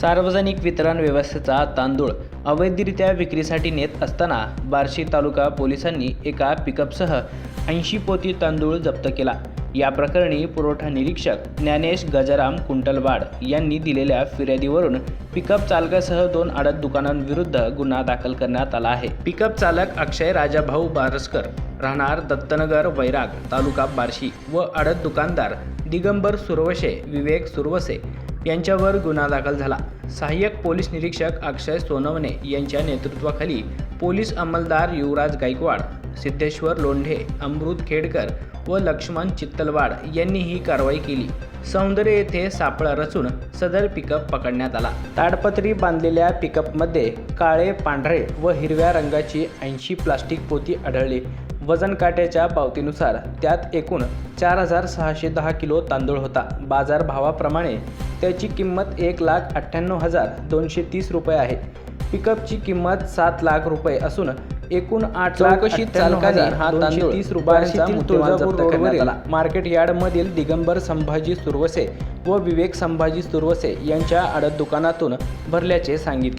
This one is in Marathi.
सार्वजनिक वितरण व्यवस्थेचा तांदूळ अवैधरित्या विक्रीसाठी नेत असताना बार्शी तालुका पोलिसांनी एका पिकअपसह 80 पोती तांदूळ जप्त केला। या प्रकरणी पुरवठा निरीक्षक ज्ञानेश गजाराम कुंटलवाड यांनी दिलेल्या फिर्यादीवरून पिकअप चालकासह 2 आडत दुकानांविरुद्ध गुन्हा दाखल करण्यात आला आहे। पिकअप चालक अक्षय राजाभाऊ बारसकर राहणार दत्तनगर वैराग तालुका बार्शी व आडत दुकानदार दिगंबर सुरवसे विवेक सुरवसे यांच्यावर गुन्हा दाखल झाला। सहाय्यक पोलीस निरीक्षक अक्षय सोनवणे यांच्या नेतृत्वाखाली पोलीस अंमलदार युवराज गायकवाड, सिद्धेश्वर लोंढे, अमृत खेडकर व लक्ष्मण चित्तलवाड यांनी ही कारवाई केली। सौंदर्य येथे सापळा रचून सदर पिकअप पकडण्यात आला। ताडपत्री बांधलेल्या पिकअपमध्ये काळे, पांढरे व हिरव्या रंगाची 80 प्लास्टिक पोती आढळली। वजन काट्याच्या पावतीनुसार त्यात एकूण 4610 किलो तांदूळ होता। बाजार भावाप्रमाणे त्याची किंमत 1,98,230 रुपये आहे। पिकअपची किंमत 7 लाख रुपये असून एकूण 8,98,000 चालकाने हा तांदूळ 30 रुपयांचा मुद्देमाल जप्त करण्यात आला। मार्केट यार्डमधील दिगंबर संभाजी सुरवसे व विवेक संभाजी सुरवसे यांच्या आडत दुकानातून भरल्याचे सांगितले।